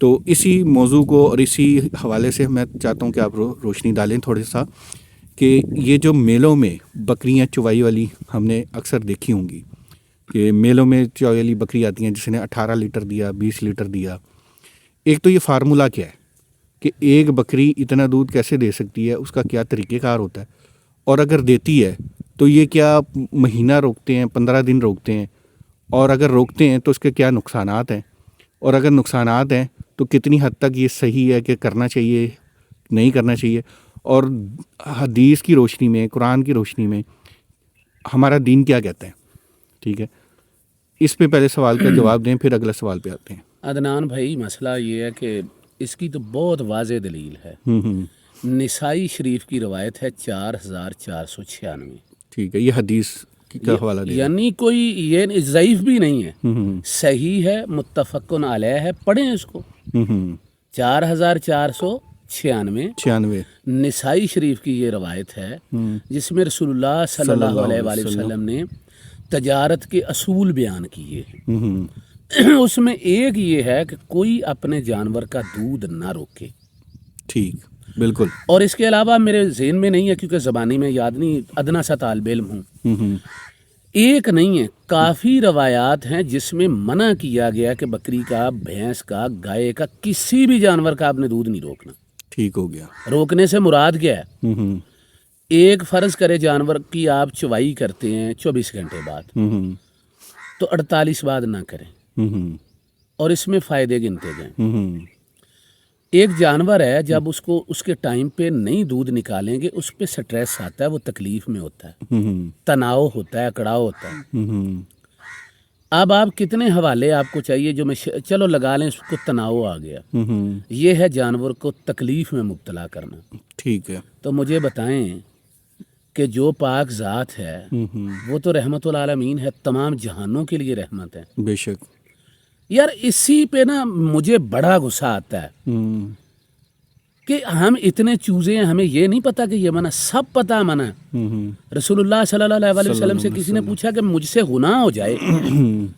تو اسی موضوع کو اور اسی حوالے سے میں چاہتا ہوں کہ آپ روشنی ڈالیں تھوڑا سا کہ یہ جو میلوں میں بکریاں چوائی والی ہم نے اکثر دیکھی ہوں گی کہ میلوں میں چوائی والی بکری آتی ہیں جس نے 18 لیٹر دیا 20 لیٹر دیا. ایک تو یہ فارمولا کیا ہے کہ ایک بکری اتنا دودھ کیسے دے سکتی ہے, اس کا کیا طریقہ کار ہوتا ہے, اور اگر دیتی ہے تو یہ کیا مہینہ روکتے ہیں 15 دن روکتے ہیں, اور اگر روکتے ہیں تو اس کے کیا نقصانات ہیں, اور اگر نقصانات ہیں تو کتنی حد تک یہ صحیح ہے کہ کرنا چاہیے نہیں کرنا چاہیے, اور حدیث کی روشنی میں قرآن کی روشنی میں ہمارا دین کیا کہتا ہے. ٹھیک ہے, اس پہ پہلے سوال کا جواب دیں پھر اگلا سوال پہ آتے ہیں. عدنان بھائی مسئلہ یہ ہے کہ اس کی تو بہت واضح دلیل ہے. نسائی شریف کی روایت ہے 4496. ٹھیک ہے, یہ حدیث کا حوالہ دے, یعنی کوئی یہ ضعیف بھی نہیں ہے, صحیح ہے, متفقن علیہ ہے, پڑھیں اس کو. 4496 نسائی شریف کی یہ روایت ہے جس میں رسول اللہ صلی اللہ علیہ وآلہ وسلم نے تجارت کے اصول بیان کیے ہیں. اس میں ایک یہ ہے کہ کوئی اپنے جانور کا دودھ نہ روکے. ٹھیک, بالکل. اور اس کے علاوہ میرے ذہن میں نہیں ہے کیونکہ زبانی میں یاد نہیں, ادنا سا طالب علم ہوں. ایک نہیں ہے, کافی روایات ہیں جس میں منع کیا گیا کہ بکری کا, بھینس کا, گائے کا, کسی بھی جانور کا آپ نے دودھ نہیں روکنا. ٹھیک ہو گیا. روکنے سے مراد کیا ہے؟ ایک فرض کرے جانور کی آپ چوائی کرتے ہیں 24 گھنٹے بعد, تو 48 بعد نہ کریں, اور اس میں فائدے گنتے جائیں. ایک جانور ہے, جب اس کو اس کے ٹائم پہ نہیں دودھ نکالیں گے اس پہ سٹریس آتا ہے, وہ تکلیف میں ہوتا ہے, تناؤ ہوتا ہے, اکڑاؤ ہوتا ہے. اب آپ کتنے حوالے آپ کو چاہیے جو میں چلو لگا لیں, اس کو تناؤ آ گیا, یہ ہے جانور کو تکلیف میں مبتلا کرنا. ٹھیک ہے, تو مجھے بتائیں کہ جو پاک ذات ہے وہ تو رحمت العالمین ہے, تمام جہانوں کے لیے رحمت ہے. بے شک. یار اسی پہ نا مجھے بڑا غصہ آتا ہے کہ ہم اتنے چوزے ہیں, ہمیں یہ نہیں پتا کہ یہ منع, سب پتا منع. رسول اللہ صلی اللہ علیہ وسلم سے کسی نے پوچھا کہ مجھ سے گناہ ہو جائے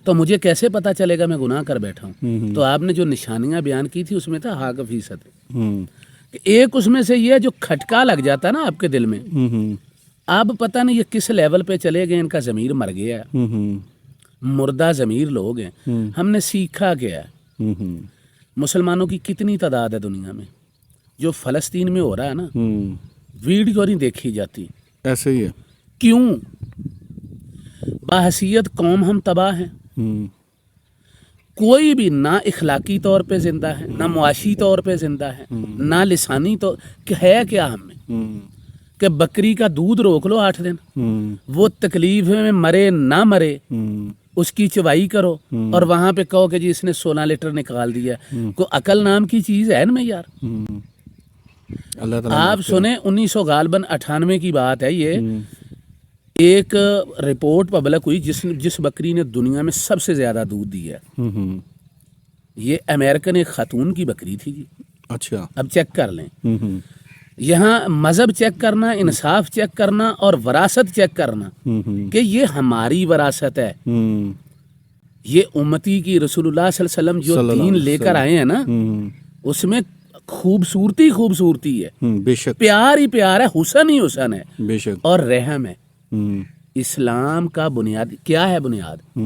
تو مجھے کیسے پتا چلے گا میں گناہ کر بیٹھا ہوں؟ تو آپ نے جو نشانیاں بیان کی تھی اس میں تھا ہاں کا فیصد. ایک اس میں سے یہ جو کھٹکا لگ جاتا ہے نا آپ کے دل میں, اب پتہ نہیں یہ کس لیول پہ چلے گئے, ان کا ضمیر مر گیا ہے, مردہ ضمیر لوگ ہیں. ہم نے سیکھا کیا ہے؟ مسلمانوں کی کتنی تعداد ہے دنیا میں؟ جو فلسطین میں ہو رہا ہے نا, ویڈیو نہیں دیکھی جاتی. ایسے ہی ہے. کیوں؟ بحیثیت قوم ہم تباہ ہیں. کوئی بھی نہ اخلاقی طور پہ زندہ ہے, نہ معاشی طور پہ زندہ ہے, نہ لسانی طور ہے. کیا ہم میں کہ بکری کا دودھ روک لو 8 دن, وہ تکلیف میں مرے نہ مرے, اس کی چوائی کرو, اور وہاں پہ کہو کہ جی اس نے 16 لیٹر نکال دیا. کوئی عقل نام کی چیز ہے ان میں یار؟ اللہ تعالیٰ آپ سنیں 1998 کی بات ہے, یہ ایک رپورٹ پبلک ہوئی جس بکری نے دنیا میں سب سے زیادہ دودھ دیا ہے. یہ امریکن ایک خاتون کی بکری تھی جی. اچھا, اب چیک کر لیں, یہاں مذہب چیک کرنا, انصاف چیک کرنا, اور وراثت چیک کرنا کہ یہ ہماری وراثت ہے. یہ امتی کی رسول اللہ صلی اللہ علیہ وسلم جو دین لے کر آئے ہیں نا, اس میں خوبصورتی ہے, بے شک, پیار ہی پیار ہے, حسن ہی حسن ہے, بے شک, اور رحم ہے. اسلام کا بنیاد کیا ہے؟ بنیاد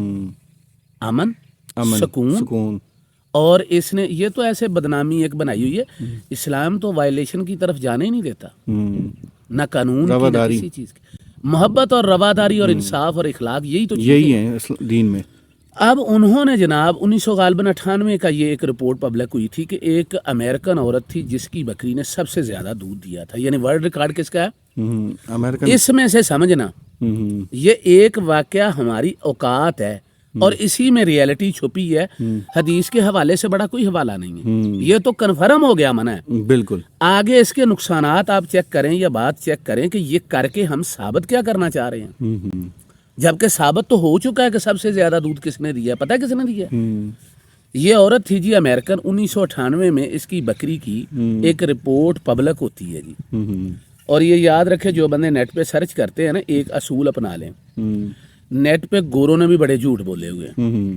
امن, سکون. اور اس نے یہ تو ایسے بدنامی ایک بنائی ہوئی ہے, اسلام تو وائلیشن کی طرف جانے ہی نہیں دیتا, نہ قانون کی نہ کسی چیز کی. محبت اور رواداری اور انصاف اور اخلاق یہی تو یہی ہے دین میں. اب انہوں نے جناب 1998 کا یہ ایک رپورٹ پبلک ہوئی تھی کہ ایک امریکن عورت تھی جس کی بکری نے سب سے زیادہ دودھ دیا تھا. یعنی ورلڈ ریکارڈ کس کا ہے؟ اس میں سے سمجھنا یہ ایک واقعہ ہماری اوقات ہے, اور اسی میں ریئلٹی چھپی ہے. حدیث کے حوالے سے بڑا کوئی حوالہ نہیں ہے, یہ تو کنفرم ہو گیا منع ہے. بالکل. آگے اس کے نقصانات آپ چیک کریں یا بات چیک کریں کہ یہ کر کے ہم ثابت کیا کرنا چاہ رہے ہیں, جبکہ ثابت تو ہو چکا ہے کہ سب سے زیادہ دودھ کس نے دیا. پتہ ہے کس نے دیا؟ یہ عورت تھی جی امریکن. 1998 میں اس کی بکری کی ایک رپورٹ پبلک ہوتی ہے جی. اور یہ یاد رکھے جو بندے نیٹ پہ سرچ کرتے ہیں نا, ایک اصول اپنا لیں. نیٹ پہ گوروں نے بھی بڑے جھوٹ بولے ہوئے ہیں.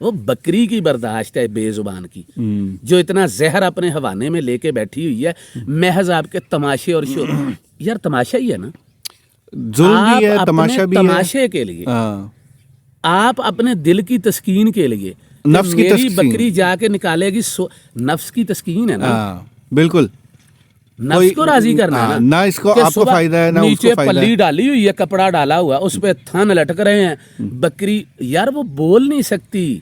وہ بکری کی برداشت ہے بے زبان کی، جو اتنا زہر اپنے حوانے میں لے کے بیٹھی ہوئی ہے محض آپ کے تماشے اور شو. یار تماشا ہی ہے نا، ظلم بھی ہے، آپ تماشا اپنے بھی ہے. تماشے کے لیے، آپ اپنے دل کی تسکین کے لیے، نفس کی میری تسکین. بکری جا کے نکالے گی نفس کی تسکین ہے نا، بالکل. نفس کو راضی کرنا ہے نا، نہ اس کو کہ آپ کو صبح فائدہ ہے نہ اس کو نیچے فائدہ پلی ہے. ڈالی ہوئی ہے، کپڑا ڈالا ہوا، اس پہ تھن لٹک رہے ہیں، بکری یار وہ بول نہیں سکتی.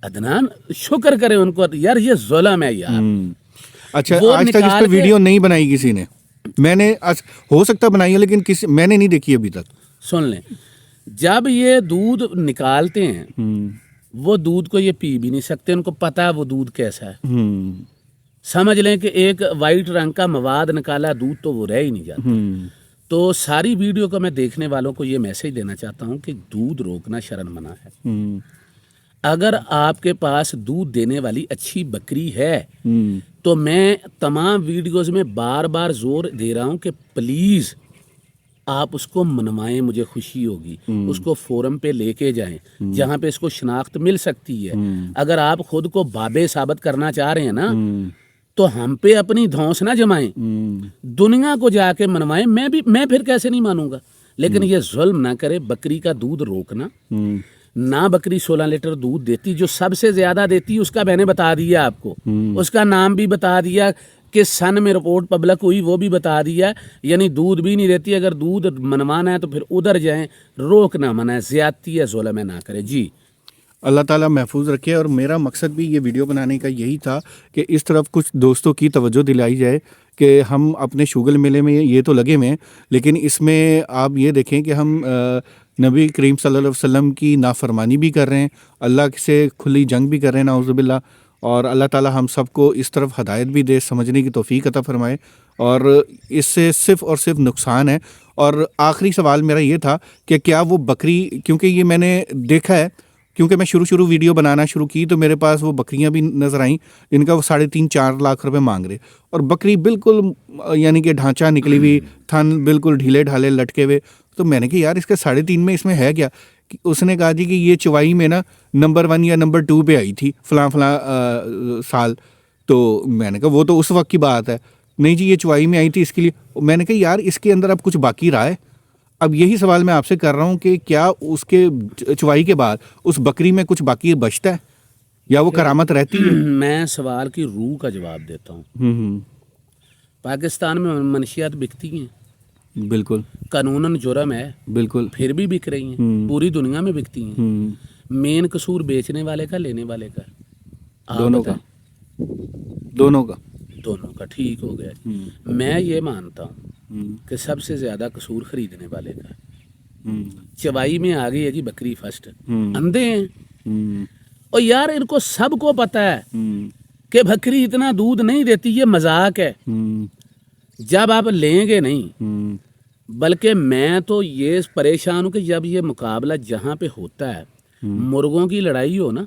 عدنان شکر کرے ان کو، یار یہ ظلم ہے یار. اچھا وہ آج تک اس نکال پہ کے- ویڈیو نہیں بنائی کسی نے، میں نے ہو سکتا بنائی ہے لیکن میں نے نہیں دیکھی ابھی تک. سن لیں، جب یہ دودھ نکالتے ہیں وہ دودھ کو یہ پی بھی نہیں سکتے، ان کو پتا ہے وہ دودھ کیسا ہے. سمجھ لیں کہ ایک وائٹ رنگ کا مواد نکالا دودھ تو وہ رہ ہی نہیں جاتا. تو ساری ویڈیو کو میں دیکھنے والوں کو یہ میسج دینا چاہتا ہوں کہ دودھ روکنا شرن منع ہے. اگر آپ کے پاس دودھ دینے والی اچھی بکری ہے تو میں تمام ویڈیوز میں بار بار زور دے رہا ہوں کہ پلیز آپ اس کو منوائیں، مجھے خوشی ہوگی. اس کو فورم پہ لے کے جائیں جہاں پہ اس کو شناخت مل سکتی ہے. اگر آپ خود کو بابے ثابت کرنا چاہ رہے ہیں نا تو ہم پہ اپنی دھونس نہ جمائیں، دنیا کو جا کے منوائیں. میں پھر کیسے نہیں مانوں گا، لیکن یہ ظلم نہ کرے. بکری کا دودھ روکنا نہ، بکری 16 لیٹر دودھ دیتی، جو سب سے زیادہ دیتی اس کا میں نے بتا دیا آپ کو، اس کا نام بھی بتا دیا کہ سن میں رپورٹ پبلک ہوئی وہ بھی بتا دیا. یعنی دودھ بھی نہیں دیتی. اگر دودھ منوانا ہے تو پھر ادھر جائیں، روکنا منع ہے، زیادتی ہے، ظلم ہے، نہ کرے. جی اللہ تعالیٰ محفوظ رکھے. اور میرا مقصد بھی یہ ویڈیو بنانے کا یہی تھا کہ اس طرف کچھ دوستوں کی توجہ دلائی جائے کہ ہم اپنے شوگل میلے میں یہ تو لگے ہوئے ہیں، لیکن اس میں آپ یہ دیکھیں کہ ہم نبی کریم صلی اللہ علیہ وسلم کی نافرمانی بھی کر رہے ہیں، اللہ سے کھلی جنگ بھی کر رہے ہیں، نعوذ باللہ. اور اللہ تعالیٰ ہم سب کو اس طرف ہدایت بھی دے، سمجھنے کی توفیق عطا فرمائے. اور اس سے صرف اور صرف نقصان ہے. اور آخری سوال میرا یہ تھا کہ کیا وہ بکری، کیونکہ یہ میں نے دیکھا ہے، کیونکہ میں شروع ویڈیو بنانا شروع کی تو میرے پاس وہ بکریاں بھی نظر آئیں جن کا وہ 3.5-4 لاکھ روپے مانگ رہے، اور بکری بالکل یعنی کہ ڈھانچہ نکلی ہوئی، تھن بالکل ڈھیلے ڈھالے لٹکے ہوئے. تو میں نے کہا یار اس کے 3.5 میں اس میں ہے کیا؟ اس نے کہا جی کہ یہ چوائی میں نا نمبر 1 یا نمبر 2 پہ آئی تھی فلاں سال. تو میں نے کہا وہ تو اس وقت کی بات ہے. نہیں جی یہ چوائی میں آئی تھی اس کے لیے. میں نے کہا یار اس کے اندر اب کچھ باقی رہا ہے. اب یہی سوال میں آپ سے کر رہا ہوں کہ کیا اس کے چوائی کے بعد اس بکری میں کچھ باقی بچتا ہے یا وہ کرامت رہتی ہے؟ میں سوال کی روح کا جواب دیتا ہوں. پاکستان میں منشیات بکتی ہیں، بالکل قانوناً جرم ہے، بالکل، پھر بھی بک رہی ہیں، پوری دنیا میں بکتی ہیں. مین قصور بیچنے والے کا، لینے والے کا، آپ دونوں کا، بتائیں. دونوں کا. ٹھیک ہو گیا. میں یہ مانتا ہوں کہ سب سے زیادہ قصور خریدنے والے کا. چوائی میں آ گئی ہے جی بکری فرسٹ، اندھے ہیں. اور یار ان کو سب کو پتا ہے کہ بکری اتنا دودھ نہیں دیتی، یہ مذاق ہے. جب آپ لیں گے نہیں، بلکہ میں تو یہ پریشان ہوں کہ جب یہ مقابلہ جہاں پہ ہوتا ہے، مرغوں کی لڑائی ہو نا،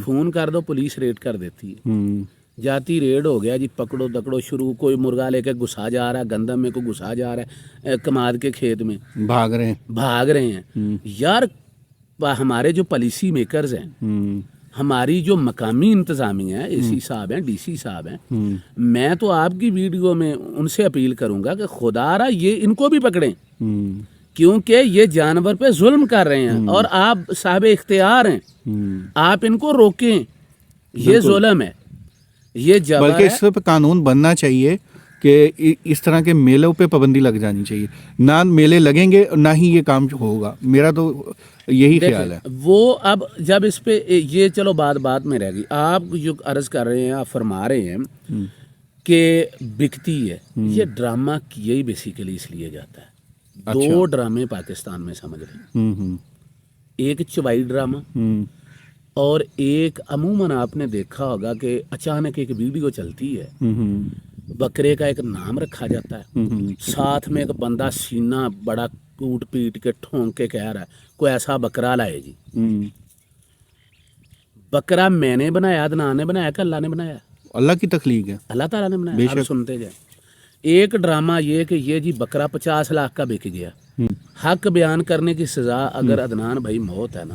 فون کر دو پولیس ریڈ کر دیتی ہے. جاتی ریڈ ہو گیا جی، پکڑو دکڑو شروع. کوئی مرغا لے کے گھسا جا رہا ہے گندم میں، کوئی گھسا جا رہا ہے کماد کے کھیت میں، بھاگ رہے ہیں. یار ہمارے جو پالیسی میکرز ہیں، ہماری جو مقامی انتظامیہ ہے، اے سی صاحب ہیں، ڈی سی صاحب ہیں، میں تو آپ کی ویڈیو میں ان سے اپیل کروں گا کہ خدا را یہ ان کو بھی پکڑیں، کیونکہ یہ جانور پہ ظلم کر رہے ہیں اور آپ صاحب اختیار ہیں. آپ ان کو روکیں، یہ ظلم ہے، یہ جبر بلکہ ہے. اس پہ قانون بننا چاہیے کہ اس طرح کے میلوں پہ پابندی لگ جانی چاہیے. نہ میلے لگیں گے نہ ہی یہ کام ہوگا. میرا تو یہی خیال ہے. وہ اب جب اس پہ یہ چلو بات میں رہ گئی. آپ جو عرض کر رہے ہیں، آپ فرما رہے ہیں کہ بکتی ہے، یہ ڈرامہ یہی بیسیکلی اس لیے جاتا ہے. 2 ڈرامے پاکستان میں سمجھ رہے ہیں، ایک چوائی ڈرامہ اور ایک عموماً آپ نے دیکھا ہوگا کہ اچانک ایک ویڈیو چلتی ہے، بکرے کا ایک نام رکھا جاتا ہے، ساتھ میں ایک بندہ سینہ بڑا کوٹ پیٹ کے ٹھونک کے کہہ رہا ہے کوئی ایسا بکرا لائے جی. بکرا میں نے بنایا، عدنان نے بنایا کہ اللہ نے بنایا؟ اللہ کی تخلیق ہے، اللہ تعالیٰ نے بنایا. آپ سنتے جائیں. ایک ڈرامہ یہ کہ یہ جی بکرا 50 لاکھ کا بک گیا. حق بیان کرنے کی سزا اگر عدنان بھائی موت ہے نا،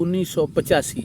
1985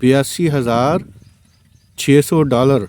$82,600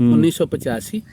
1985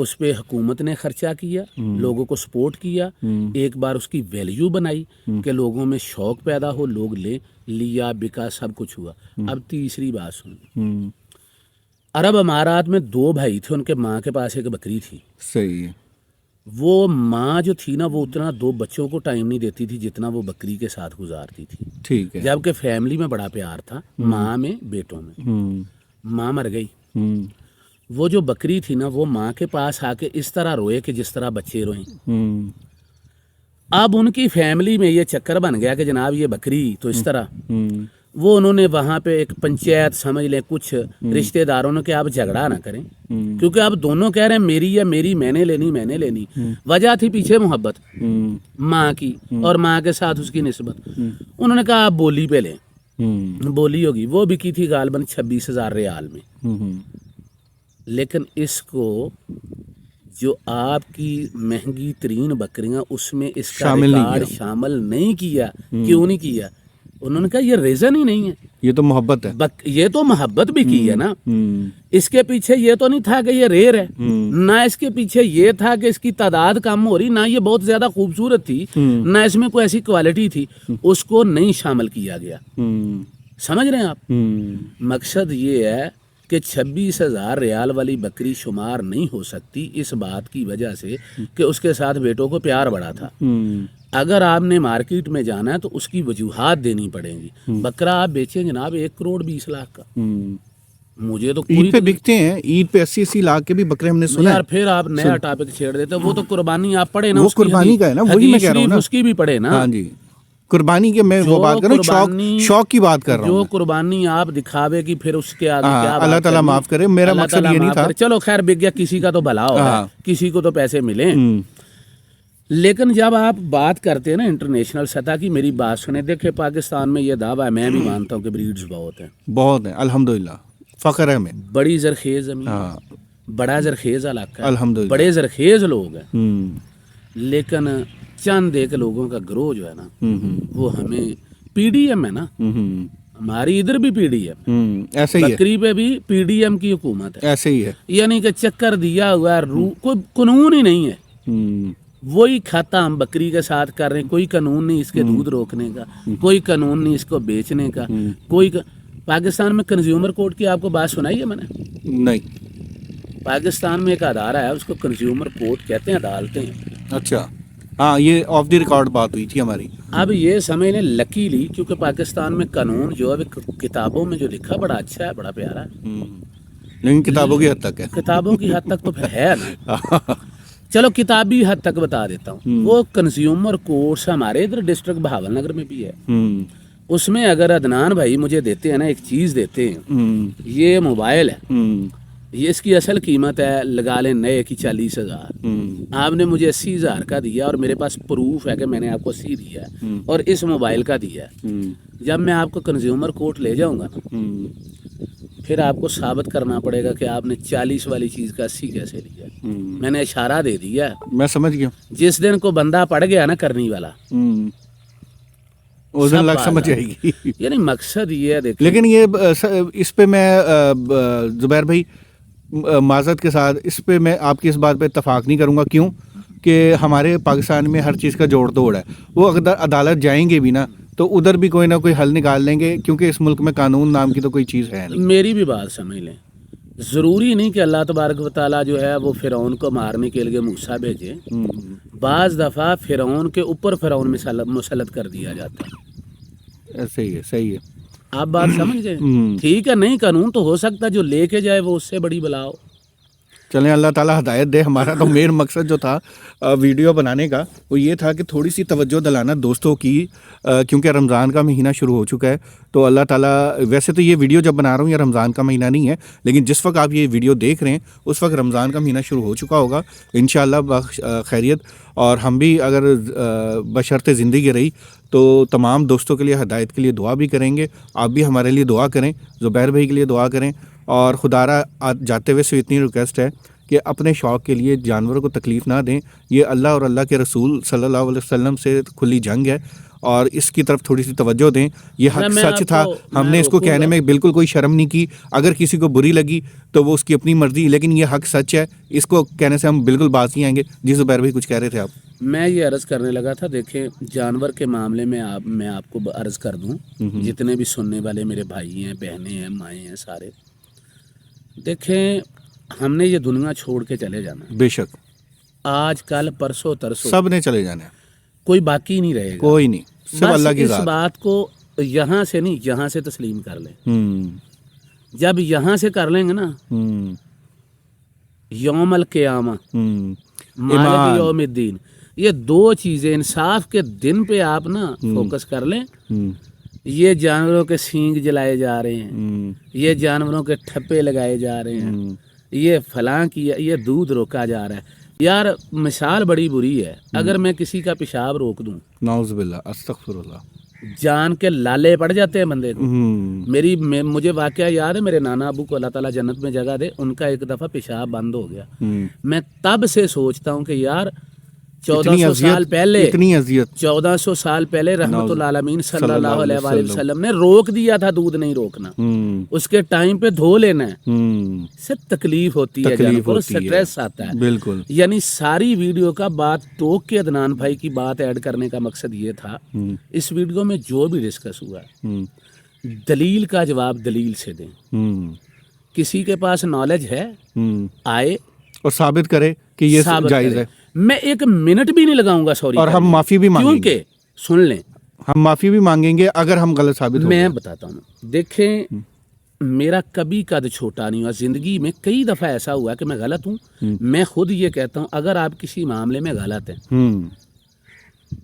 اس پہ حکومت نے خرچہ کیا، لوگوں کو سپورٹ کیا، ایک بار اس کی ویلیو بنائی کہ لوگوں میں شوق پیدا ہو، لوگ لیں، لیا، بکا، سب کچھ ہوا۔ اب تیسری بات سن، عرب امارات میں 2 بھائی تھے، ان کے ماں کے پاس ایک بکری تھی۔ صحیح ہے۔ وہ ماں جو تھی نا، وہ اتنا 2 بچوں کو ٹائم نہیں دیتی تھی جتنا وہ بکری کے ساتھ گزارتی تھی، ٹھیک ہے۔ جبکہ فیملی میں بڑا پیار تھا، ماں میں، بیٹوں میں۔ ماں مر گئی، وہ جو بکری تھی نا، وہ ماں کے پاس آ کے اس طرح روئے کہ جس طرح بچے روئیں۔ اب ان کی فیملی میں یہ چکر بن گیا کہ جناب یہ بکری تو اس طرح، وہ انہوں نے وہاں پہ ایک پنچایت سمجھ لیں، کچھ رشتہ داروں نے کہ آپ جھگڑا نہ کریں، کیونکہ اب دونوں کہہ رہے ہیں میری یا میری، میں نے لینی۔ وجہ تھی پیچھے محبت ماں کی اور ماں کے ساتھ اس کی نسبت۔ انہوں نے کہا آپ بولی پہ لیں، بولی ہوگی، وہ بکی تھی غالباً 26,000 ریال میں۔ لیکن اس کو جو آپ کی مہنگی ترین بکریاں، اس میں اس کا ریکارڈ شامل نہیں کیا۔ کیوں نہیں کیا؟ انہوں نے کہا یہ ریزن ہی نہیں ہے، یہ تو محبت ہے، یہ تو محبت بھی کی ہے نا۔ اس کے پیچھے یہ تو نہیں تھا کہ یہ ریئر ہے، نہ اس کے پیچھے یہ تھا کہ اس کی تعداد کم ہو رہی، نہ یہ بہت زیادہ خوبصورت تھی، نہ اس میں کوئی ایسی کوالٹی تھی، اس کو نہیں شامل کیا گیا۔ سمجھ رہے ہیں آپ؟ مقصد یہ ہے کہ 26,000 ریال والی بکری شمار نہیں ہو سکتی اس بات کی وجہ سے کہ اس کے ساتھ بیٹوں کو پیار بڑا تھا۔ اگر آپ نے مارکیٹ میں جانا ہے تو اس کی وجوہات دینی پڑیں گی۔ بکرا آپ بیچیں جناب 1,20,00,000 کا، مجھے تو عید پہ بکتے ہیں، عید پہ 80 لاکھ کے بھی بکرے ہم نے سنا ہے۔ پھر آپ نیا ٹاپک چھیڑ دیتے، وہ تو قربانی آپ پڑھے نا، وہ قربانی کا ہے نا، وہی میں کہہ رہا ہوں نا، اس کی بھی پڑھے نا۔ ہاں جی، قربانی کی میں وہ بات کر رہا ہوں، شوق کی بات کر رہا ہوں۔ جو قربانی آپ دکھاوے کی، پھر اس کے آگے کیا بات، اللہ تعالیٰ معاف کرے، میرا مقصد یہ نہیں تھا۔ چلو خیر، بک گیا، کسی کا تو بھلا ہوگا، کسی کو تو پیسے ملیں۔ لیکن جب آپ بات کرتے ہیں نا انٹرنیشنل سطح کی، میری بات سنیں، دیکھیں پاکستان میں یہ دعویٰ ہے، میں بھی مانتا ہوں کہ بریڈز بہت ہیں، بہت ہیں، الحمدللہ، فخر ہے ہمیں، بڑی زرخیز زمین، بڑا زرخیز علاقہ ہے، الحمدللہ، بڑے زرخیز لوگ ہیں، لیکن چند ایک لوگوں کا گروہ جو ہے نا، وہ ہمیں پی ڈی ایم ہے نا، ہماری ادھر بھی پی ڈی ایم، ایسے ہی ہے، بکری پہ بھی پی ڈی ایم کی حکومت ہے، ایسے ہی ہے، یعنی کہ چکر دیا ہوا ہے، کوئی قانون ہی نہیں ہے، وہی کھاتا ہم بکری کے ساتھ کر رہے ہیں، کوئی قانون نہیں اس کے دودھ روکنے کا، کوئی قانون نہیں اس کو بیچنے کا، کوئی پاکستان میں کنزیومر کورٹ کی آپ کو بات سنائی ہے میں نے؟ نہیں۔ پاکستان میں ایک ادارہ ہے، اس کو کنزیومر کورٹ کہتے ہیں، عدالتیں ہیں۔ اچھا، ہاں، یہ آف دی ریکارڈ بات ہوئی تھی ہماری۔ اب یہ سمجھ لیں لکیلی، کیونکہ پاکستان میں قانون جو ہے کتابوں میں جو لکھا بڑا اچھا ہے، بڑا پیارا ہے، لیکن کتابوں کی حد تک ہے، کتابوں کی حد تک تو پھر ہے نا۔ چلو کتابی حد تک بتا دیتا ہوں، وہ کنزیومر کورٹس ہمارے ادھر ڈسٹرکٹ بہاول نگر میں بھی ہے۔ اس میں اگر عدنان بھائی مجھے دیتے ہیں نا، ایک چیز دیتے ہیں، یہ موبائل ہے، یہ اس کی اصل قیمت ہے لگا لیں نئے کی 40,000، آپ نے مجھے 80,000 کا دیا، اور میرے پاس پروف ہے کہ میں نے آپ کو 80 دیا ہے اور اس موبائل کا دیا ہے۔ جب میں آپ کو کنزیومر کورٹ لے جاؤں گا نا، پھر آپ کو ثابت کرنا پڑے گا کہ آپ نے 40 والی چیز کا 80 کیسے لیا۔ میں نے اشارہ دے دیا، میں سمجھ گیا، جس دن کو بندہ پڑ گیا نا کرنی والا، اس دن لگ سمجھ آئے گی۔ یعنی مقصد یہ ہے، دیکھیں، لیکن یہ اس پہ میں زبیر بھائی معذرت کے ساتھ اس پہ میں آپ کی اس بات پہ اتفاق نہیں کروں گا۔ کیوں کہ ہمارے پاکستان میں ہر چیز کا جوڑ توڑ ہے، وہ اگر عدالت جائیں گے بھی نا تو ادھر بھی کوئی نہ کوئی حل نکال لیں گے، کیونکہ اس ملک میں قانون نام کی تو کوئی چیز ہے نہیں۔ میری بھی بات سمجھ لیں، ضروری نہیں کہ اللہ تبارک و تعالیٰ جو ہے وہ فرعون کو مارنے کے لیے موسیٰ بھیجے، بعض دفعہ فرعون کے اوپر فرعون مسلط کر دیا جاتا ہے۔ صحیح ہے، صحیح ہے، آپ بات سمجھ گئے؟ ٹھیک ہے، نہیں قانون تو ہو سکتا ہے جو لے کے جائے وہ اس سے بڑی بلا ہو۔ چلیں اللہ تعالیٰ ہدایت دے۔ ہمارا تو مین مقصد جو تھا ویڈیو بنانے کا وہ یہ تھا کہ تھوڑی سی توجہ دلانا دوستوں کی، کیونکہ رمضان کا مہینہ شروع ہو چکا ہے، تو اللہ تعالیٰ، ویسے تو یہ ویڈیو جب بنا رہا ہوں یہ رمضان کا مہینہ نہیں ہے، لیکن جس وقت آپ یہ ویڈیو دیکھ رہے ہیں اس وقت رمضان کا مہینہ شروع ہو چکا ہوگا انشاءاللہ خیریت، اور ہم بھی اگر بشرط زندگی رہی تو تمام دوستوں کے لیے ہدایت کے لیے دعا بھی کریں گے۔ آپ بھی ہمارے لیے دعا کریں، زبیر بھائی کے لیے دعا کریں، اور خدا را جاتے ہوئے سے اتنی ریکویسٹ ہے کہ اپنے شوق کے لیے جانوروں کو تکلیف نہ دیں. یہ اللہ اور اللہ کے رسول صلی اللہ علیہ وسلم سے کھلی جنگ ہے اور اس کی طرف تھوڑی سی توجہ دیں. یہ حق سچ تھا, ہم نے اس کو کہنے میں بالکل کوئی شرم نہیں کی. اگر کسی کو بری لگی تو وہ اس کی اپنی مرضی, لیکن یہ حق سچ ہے, اس کو کہنے سے ہم بالکل باز نہیں آئیں گے. جی زبیر بھائی کچھ کہہ رہے تھے آپ. میں یہ عرض کرنے لگا تھا, دیکھیں جانور کے معاملے میں میں آپ کو عرض کر دوں, جتنے بھی سننے والے میرے بھائی ہیں, بہنیں ہیں, مائیں ہیں, سارے دیکھیں ہم نے یہ دنیا چھوڑ کے چلے جانا. بے شک, آج کل پرسوں ترسوں سب نے چلے جانا ہے, کوئی باقی نہیں رہے گا, کوئی نہیں, صرف بس اللہ کی اس ذات. بات کو یہاں سے نہیں, یہاں سے تسلیم کر لیں. جب یہاں سے کر لیں گے نا, یوم القیامہ مالک یوم الدین, یہ دو چیزیں انصاف کے دن پہ آپ نا فوکس کر لیں. یہ جانوروں کے سینگ جلائے جا رہے ہیں, یہ جانوروں کے ٹھپے لگائے جا رہے ہیں, یہ فلاں کی, یہ دودھ روکا جا رہا ہے. یار مثال بڑی بری ہے, اگر میں کسی کا پیشاب روک دوں, نعوذ باللہ, استغفر اللہ, جان کے لالے پڑ جاتے ہیں بندے کو. مجھے واقعہ یاد ہے, میرے نانا ابو کو اللہ تعالیٰ جنت میں جگہ دے, ان کا ایک دفعہ پیشاب بند ہو گیا. میں تب سے سوچتا ہوں کہ یار 1400 سال پہلے, اتنی اذیت, 1400 سال پہلے رحمت العالمین صلی اللہ علیہ وآلہ وسلم نے روک دیا تھا دودھ نہیں روکنا. اس کے ٹائم پہ دھو لینا ہے, سے تکلیف ہوتی ہے, جانوروں کو سٹریس آتا ہے. بالکل. یعنی ساری ویڈیو کا بات ٹوک کے عدنان بھائی کی بات ایڈ کرنے کا مقصد یہ تھا, اس ویڈیو میں جو بھی ڈسکس ہوا ہے دلیل کا جواب دلیل سے دیں. کسی کے پاس نالج ہے آئے اور ثابت کرے کہ یہ جائز ہے. میں ایک منٹ بھی نہیں لگاؤں گا, سوری, اور ہم معافی بھی مانگیں گے, کیونکہ سن لیں, ہم معافی بھی مانگیں گے اگر ہم غلط ثابت ہو. میں بتاتا ہوں, دیکھیں میرا کبھی قد چھوٹا نہیں ہوا. زندگی میں کئی دفعہ ایسا ہوا کہ میں غلط ہوں. میں خود یہ کہتا ہوں, اگر آپ کسی معاملے میں غلط ہیں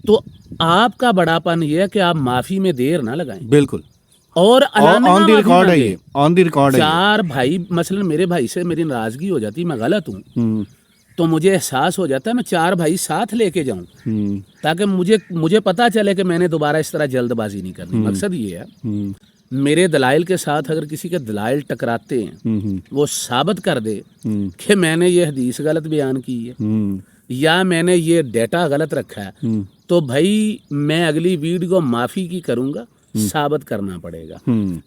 تو آپ کا بڑا پن یہ ہے کہ آپ معافی میں دیر نہ لگائیں. بالکل, اور آن دی ریکارڈ ہے, یہ آن دی ریکارڈ ہے. 4 بھائی, مثلا میرے بھائی سے میری ناراضگی ہو جاتی, میں غلط ہوں, تو مجھے احساس ہو جاتا ہے میں 4 بھائی ساتھ لے کے جاؤں, تاکہ مجھے پتا چلے کہ میں نے دوبارہ اس طرح جلد بازی نہیں کرنی. مقصد یہ ہے میرے دلائل کے ساتھ اگر کسی کے دلائل ٹکراتے ہیں, وہ ثابت کر دے کہ میں نے یہ حدیث غلط بیان کی ہے یا میں نے یہ ڈیٹا غلط رکھا ہے, تو بھائی میں اگلی ویڈیو معافی کی کروں گا, ثابت کرنا پڑے گا.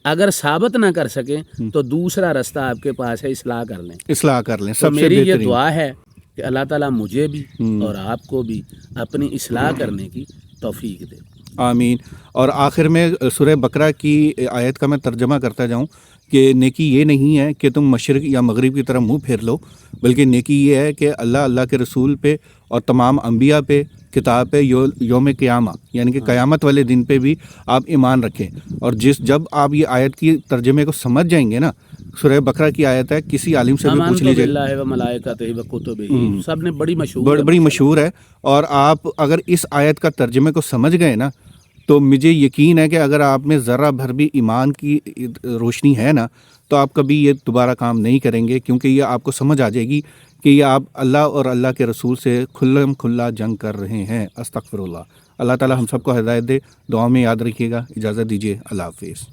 اگر ثابت نہ کر سکیں تو دوسرا رستہ آپ کے پاس ہے, اصلاح کر لیں. اصلاح کر لیں. تو میری یہ دعا ہے کہ اللہ تعالیٰ مجھے بھی اور آپ کو بھی اپنی اصلاح کرنے کی توفیق دے. آمین. اور آخر میں سورہ بقرہ کی آیت کا میں ترجمہ کرتا جاؤں کہ نیکی یہ نہیں ہے کہ تم مشرق یا مغرب کی طرف منہ پھیر لو, بلکہ نیکی یہ ہے کہ اللہ کے رسول پہ اور تمام انبیاء پہ, کتاب پہ, یوم قیامہ یعنی کہ قیامت والے دن پہ بھی آپ ایمان رکھیں. اور جب آپ یہ آیت کی ترجمے کو سمجھ جائیں گے نا, سورہ بقرہ کی آیت ہے, کسی عالم سے بھی پوچھ لیجیے, سب نے بڑی مشہور ہے. اور آپ اگر اس آیت کا ترجمے کو سمجھ گئے نا, تو مجھے یقین ہے کہ اگر آپ میں ذرہ بھر بھی ایمان کی روشنی ہے نا, تو آپ کبھی یہ دوبارہ کام نہیں کریں گے, کیونکہ یہ آپ کو سمجھ آ جائے گی کہ یہ آپ اللہ اور اللہ کے رسول سے کھلا جنگ کر رہے ہیں. استغفر اللہ. اللہ تعالی ہم سب کو ہدایت دے. دعا میں یاد رکھیے گا. اجازت دیجیے. اللہ حافظ.